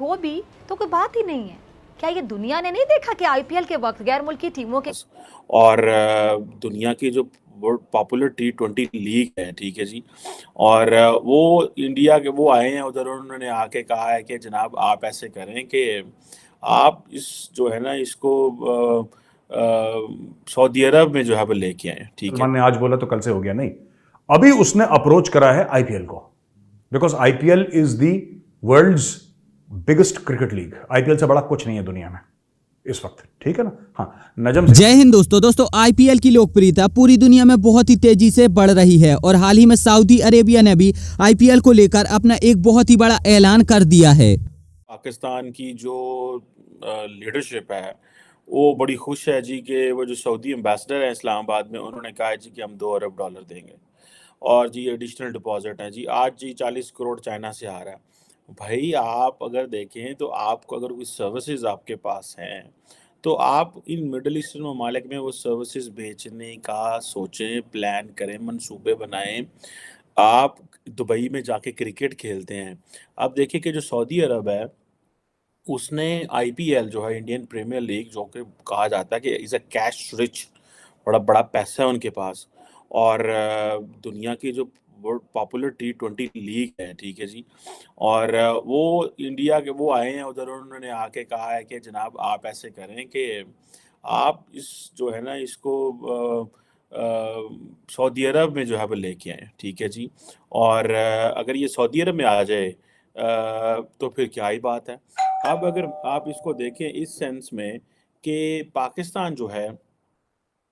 हो भी तो कोई बात ही नहीं है। क्या ये दुनिया ने नहीं देखा कि आईपीएल के वक्त गैर मुल्की टीमों के और दुनिया की जो बहुत पॉपुलर T20 लीग है, ठीक है जी। और वो इंडिया के वो आए हैं उधर, उन्होंने आके कहा है कि जनाब आप ऐसे करें कि आप इस जो है ना इसको सऊदी अरब में जो है वो लेके आए, ठीक है। सलमान ने आज बोला तो कल से हो गया नहीं, अभी उसने अप्रोच करा है आईपीएल को, because IPL is the world's biggest cricket league. IPL से बड़ा कुछ नहीं है दुनिया में इस वक्त, ठीक है ना। हाँ, नजम जय हिंद दोस्तों आईपीएल की लोकप्रियता पूरी दुनिया में बहुत ही तेजी से बढ़ रही है और हाल ही में सऊदी अरेबिया ने भी आईपीएल को लेकर अपना एक बहुत ही बड़ा ऐलान कर दिया है। पाकिस्तान की जो लीडरशिप है वो बड़ी खुश है जी कि वो जो सऊदी एम्बेसडर है इस्लामाबाद में, उन्होंने कहा है जी कि हम $2 अरब देंगे और जी एडिशनल डिपॉजिट है जी। आज जी 40 करोड़ चाइना से आ रहा है। भाई आप अगर देखें तो आपको अगर कोई सर्विसेज आपके पास हैं तो आप इन मिडल ईस्टर्न ममालिक में वो सर्विसेज बेचने का सोचें, प्लान करें, मंसूबे बनाएं। आप दुबई में जाके क्रिकेट खेलते हैं। अब देखिए कि जो सऊदी अरब है उसने आईपीएल जो है इंडियन प्रीमियर लीग, जो कि कहा जाता है कि इज़ अ कैश रिच, बड़ा बड़ा पैसा है उनके पास। और दुनिया की जो बहुत पॉपुलर T20 लीग है, ठीक है जी। और वो इंडिया के वो आए हैं उधर, उन्होंने आके कहा है कि जनाब आप ऐसे करें कि आप इस जो है ना इसको सऊदी अरब में जो है वो लेके आए, ठीक है जी। और अगर ये सऊदी अरब में आ जाए तो फिर क्या ही बात है। अब अगर आप इसको देखें इस सेंस में कि पाकिस्तान जो है,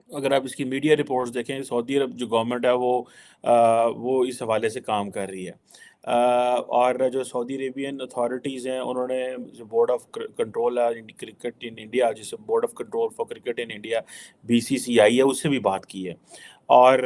अगर आप इसकी मीडिया रिपोर्ट्स देखें, सऊदी अरब जो गवर्नमेंट है वो इस हवाले से काम कर रही है। और जो सऊदी अरेबियन अथॉरिटीज़ हैं उन्होंने जो बोर्ड ऑफ कंट्रोल है क्रिकेट इन इंडिया, जिसे board of control for cricket in India BCCI है, उससे भी बात की है। और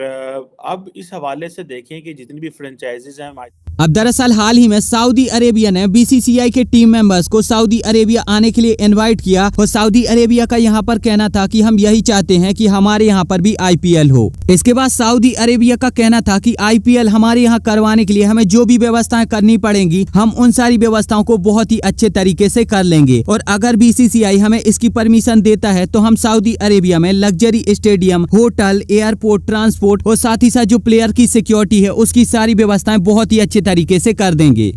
अब इस हवाले से देखें कि जितनी भी फ्रेंचाइजीज हैं अब दरअसल हाल ही में सऊदी अरेबिया ने बीसीसीआई के टीम मेंबर्स को सऊदी अरेबिया आने के लिए इनवाइट किया और सऊदी अरेबिया का यहां पर कहना था कि हम यही चाहते हैं कि हमारे यहां पर भी आईपीएल हो। इसके बाद सऊदी अरेबिया का कहना था कि आईपीएल हमारे यहां करवाने के लिए हमें जो भी व्यवस्थाएं करनी पड़ेंगी हम उन सारी व्यवस्थाओं को बहुत ही अच्छे तरीके से कर लेंगे और अगर बीसीसीआई हमें इसकी परमिशन देता है तो हम सऊदी अरेबिया में luxury stadium, hotel, airport, transport और साथ ही साथ जो प्लेयर की सिक्योरिटी है उसकी सारी व्यवस्थाएं बहुत ही अच्छे तरीके से कर देंगे।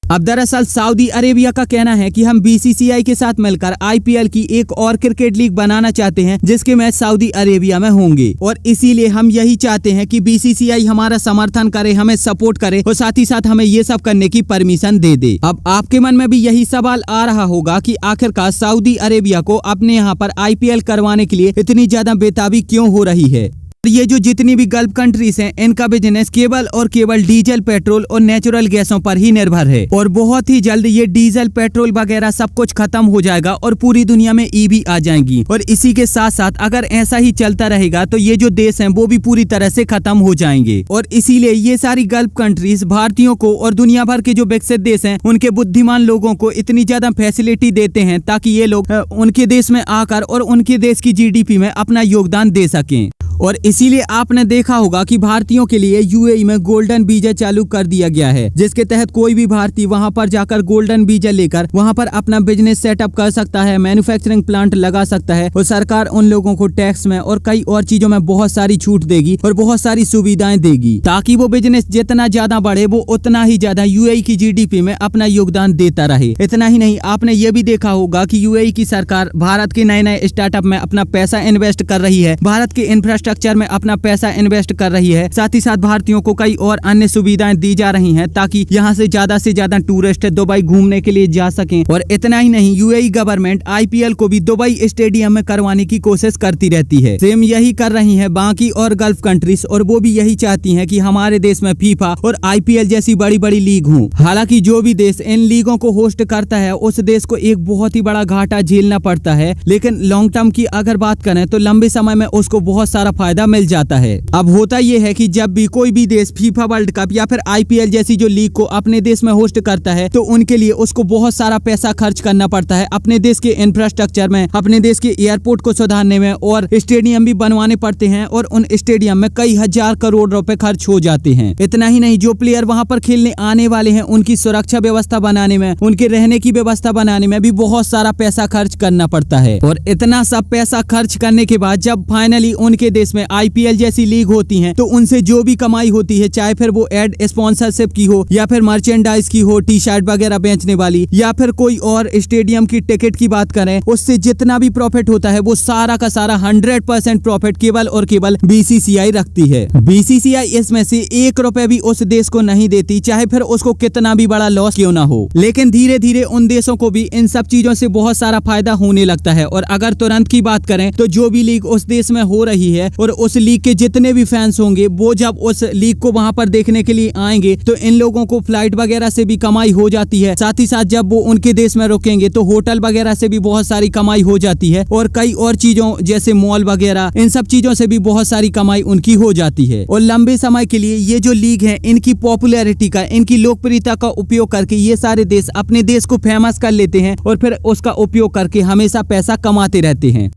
अब दरअसल सऊदी अरेबिया का कहना है कि हम बीसीसीआई के साथ मिलकर आईपीएल की एक और क्रिकेट लीग बनाना चाहते हैं जिसके मैच सऊदी अरेबिया में होंगे और इसीलिए हम यही चाहते हैं कि बीसीसीआई हमारा समर्थन करे, हमें सपोर्ट करे और साथ ही साथ हमें ये सब करने की परमिशन दे दे। अब आपके मन में भी यही सवाल आ रहा होगा कि आखिरकार सऊदी अरेबिया को अपने यहाँ पर आईपीएल करवाने के लिए इतनी ज्यादा बेताबी क्यों हो रही है। ये जो जितनी भी गल्फ कंट्रीज हैं इनका बिजनेस केवल और केवल डीजल, पेट्रोल और नेचुरल गैसों पर ही निर्भर है और बहुत ही जल्द ये डीजल, पेट्रोल वगैरह सब कुछ खत्म हो जाएगा और पूरी दुनिया में ईवी आ जाएंगी और इसी के साथ साथ अगर ऐसा ही चलता रहेगा तो ये जो देश हैं वो भी पूरी तरह से खत्म हो जाएंगे और इसीलिए ये सारी गल्फ कंट्रीज भारतीयों को और दुनिया भर के जो विकसित देश हैं उनके बुद्धिमान लोगों को इतनी ज्यादा फैसिलिटी देते हैं ताकि ये लोग उनके देश में आकर और उनके देश की जीडीपी में अपना योगदान दे सकें। और इसीलिए आपने देखा होगा कि भारतीयों के लिए यूएई में गोल्डन वीजा चालू कर दिया गया है जिसके तहत कोई भी भारतीय वहां पर जाकर गोल्डन वीजा लेकर वहां पर अपना बिजनेस सेटअप कर सकता है, मैन्युफैक्चरिंग प्लांट लगा सकता है और सरकार उन लोगों को टैक्स में और कई और चीजों में बहुत सारी छूट देगी और बहुत सारी सुविधाएं देगी ताकि वो बिजनेस जितना ज्यादा बढ़े वो उतना ही ज्यादा यूएई की जीडीपी में अपना योगदान देता रहे। इतना ही नहीं, आपने ये भी देखा होगा कि यूएई की सरकार भारत के नए नए स्टार्टअप में अपना पैसा इन्वेस्ट कर रही है, भारत के इंफ्रास्ट्रक्चर में अपना पैसा इन्वेस्ट कर रही है, साथ ही साथ भारतीयों को कई और अन्य सुविधाएं दी जा रही हैं ताकि यहां से ज्यादा टूरिस्ट दुबई घूमने के लिए जा सकें। और इतना ही नहीं, यूएई गवर्नमेंट आईपीएल को भी दुबई स्टेडियम में करवाने की कोशिश करती रहती है। सेम यही कर रही है बाकी और गल्फ कंट्रीज और वो भी यही चाहती है कि हमारे देश में फीफा और आईपीएल जैसी बड़ी बड़ी लीग हो। हालांकि जो भी देश इन लीगों को होस्ट करता है उस देश को एक बहुत ही बड़ा घाटा झेलना पड़ता है, लेकिन लॉन्ग टर्म की अगर बात करें तो लंबे समय में उसको बहुत सारा फायदा मिल जाता है। अब होता ये है कि जब भी कोई भी देश फीफा वर्ल्ड कप या फिर IPL जैसी जो लीग को अपने देश में होस्ट करता है तो उनके लिए उसको बहुत सारा पैसा खर्च करना पड़ता है अपने देश के इंफ्रास्ट्रक्चर में, अपने देश के एयरपोर्ट को सुधारने में, और स्टेडियम भी बनवाने पड़ते हैं और उन स्टेडियम में कई हजार करोड़ रुपए खर्च हो जाते हैं। इतना ही नहीं, जो प्लेयर वहां पर खेलने आने वाले हैं उनकी सुरक्षा व्यवस्था बनाने में, उनके रहने की व्यवस्था बनाने में भी बहुत सारा पैसा खर्च करना पड़ता है। और इतना सब पैसा खर्च करने के बाद जब फाइनली उनके देश में IPL जैसी लीग होती है तो उनसे जो भी कमाई होती है, चाहे फिर वो एड स्पॉन्सरशिप की हो या फिर मर्चेंडाइज की हो, टी शर्ट वगैरह बेचने वाली, या फिर कोई और स्टेडियम की टिकट की बात करें, उससे जितना भी प्रॉफिट होता है वो सारा का सारा 100% प्रॉफिट केवल और केवल BCCI रखती है। BCCI इसमें से 1 रुपए भी उस देश को नहीं देती, चाहे फिर उसको कितना भी बड़ा लॉस क्यों ना हो। लेकिन धीरे धीरे उन देशों को भी इन सब चीजों से बहुत सारा फायदा होने लगता है। और अगर तुरंत की बात करें तो जो भी लीग उस देश में हो रही है और उस लीग के जितने भी फैंस होंगे वो जब उस लीग को वहां पर देखने के लिए आएंगे तो इन लोगों को फ्लाइट वगैरह से भी कमाई हो जाती है। साथ ही साथ जब वो उनके देश में रुकेंगे तो होटल वगैरह से भी बहुत सारी कमाई हो जाती है और कई और चीजों जैसे मॉल वगैरह, इन सब चीजों से भी बहुत सारी कमाई उनकी हो जाती है। और लंबे समय के लिए ये जो लीग है इनकी पॉपुलैरिटी का, इनकी लोकप्रियता का उपयोग करके ये सारे देश अपने देश को फेमस कर लेते हैं और फिर उसका उपयोग करके हमेशा पैसा कमाते रहते हैं।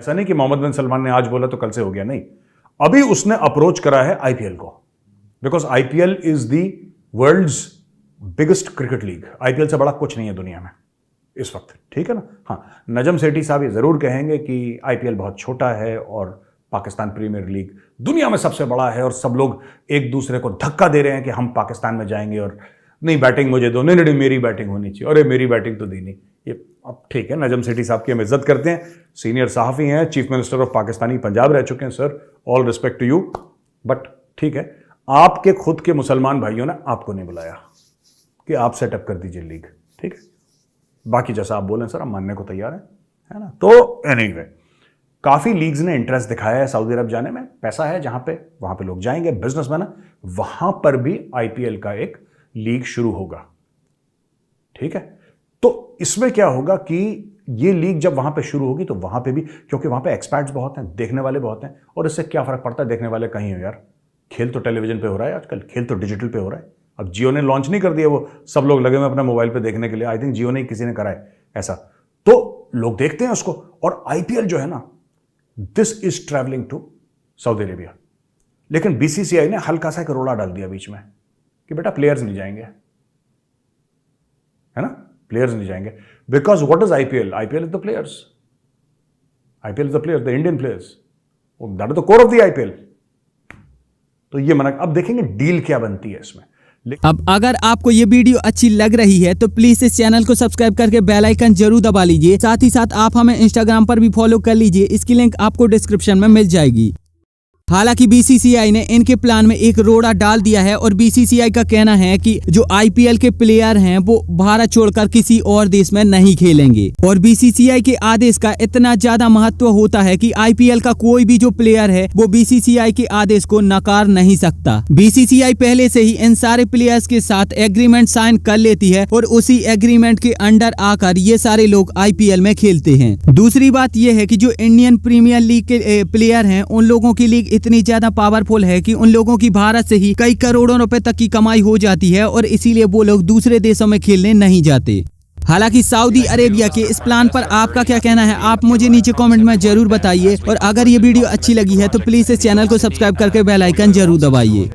ऐसा नहीं कि मोहम्मद बिन सलमान ने आज बोला तो कल से हो गया, नहीं। अभी उसने अप्रोच करा है IPL को, because IPL is the world's biggest cricket league. IPL से बड़ा कुछ नहीं है दुनिया में इस वक्त, ठीक है ना। हाँ, नजम सेठी साहब ये जरूर कहेंगे कि IPL बहुत छोटा है और पाकिस्तान प्रीमियर लीग दुनिया में सबसे बड़ा है और सब लोग एक दूसरे को धक्का दे रहे हैं कि हम पाकिस्तान में जाएंगे और नहीं बैटिंग मुझे दो, नहीं नहीं मेरी बैटिंग होनी चाहिए, अरे मेरी बैटिंग तो दी नहीं। ये अब ठीक है, नजम सेठी साहब की हम इज्जत करते हैं, सीनियर सहाफ़ी हैं, chief minister of Pakistani Punjab रह चुके हैं, sir all respect to you, but ठीक है, आपके खुद के मुसलमान भाइयों ने आपको नहीं बुलाया कि आप सेटअप कर दीजिए लीग, ठीक है। बाकी जैसा आप बोलें सर हम मानने को तैयार हैं, है ना। तो एनीवे, काफ़ी लीग्स ने इंटरेस्ट दिखाया है सऊदी अरब जाने में, पैसा है जहां पे वहां पे लोग जाएंगे, बिजनेसमैन है, वहां पर भी IPL का एक लीग शुरू होगा, ठीक है। तो इसमें क्या होगा कि ये लीग जब वहां पे शुरू होगी तो वहां पे भी, क्योंकि वहां पे एक्सपर्ट्स बहुत हैं, देखने वाले बहुत हैं, और इससे क्या फर्क पड़ता है देखने वाले कहीं हो यार, खेल तो टेलीविजन पे हो रहा है आजकल, खेल तो डिजिटल पे हो रहा है। अब जियो ने लॉन्च नहीं कर दिया, वो सब लोग लगे हुए अपने मोबाइल पे देखने के लिए, आई थिंक जियो ने किसी ने करा है ऐसा, तो लोग देखते हैं उसको। और IPL जो है ना, this is travelling to Saudi Arabia, लेकिन BCCI ने हल्का सा एक रोड़ा डाल दिया बीच में कि बेटा प्लेयर्स नहीं जाएंगे, है ना, प्लेयर्स नहीं जाएंगे, because what is IPL? IPL is the players, IPL is the players, the Indian players, that is the core of the IPL। तो ये मना, अब देखेंगे डील क्या बनती है इसमें। अब अगर आपको ये वीडियो अच्छी लग रही है तो प्लीज इस चैनल को सब्सक्राइब करके बेल आइकन जरूर दबा लीजिए। साथ ही साथ आप हमें इंस्टाग्राम पर भी फॉलो कर लीजिए, इसकी लिंक आपको डिस्क्रिप्शन में मिल जाएगी। हालांकि BCCI ने इनके प्लान में एक रोड़ा डाल दिया है और BCCI का कहना है कि जो IPL के प्लेयर हैं वो भारत छोड़कर किसी और देश में नहीं खेलेंगे। और BCCI के आदेश का इतना ज्यादा महत्व होता है कि IPL का कोई भी जो प्लेयर है वो BCCI के आदेश को नकार नहीं सकता। BCCI पहले से ही इन सारे प्लेयर्स के साथ एग्रीमेंट साइन कर लेती है और उसी एग्रीमेंट के अंडर आकर ये सारे लोग IPL में खेलते हैं। दूसरी बात यह है कि जो इंडियन प्रीमियर लीग के प्लेयर हैं उन लोगों की लीग इतनी ज्यादा पावरफुल है कि उन लोगों की भारत से ही कई करोड़ों रुपए तक की कमाई हो जाती है और इसीलिए वो लोग दूसरे देशों में खेलने नहीं जाते। हालांकि सऊदी अरेबिया के इस प्लान पर आपका क्या कहना है, आप मुझे नीचे कमेंट में जरूर बताइए। और अगर ये वीडियो अच्छी लगी है तो प्लीज इस चैनल को सब्सक्राइब करके बेल आइकन जरूर दबाइए।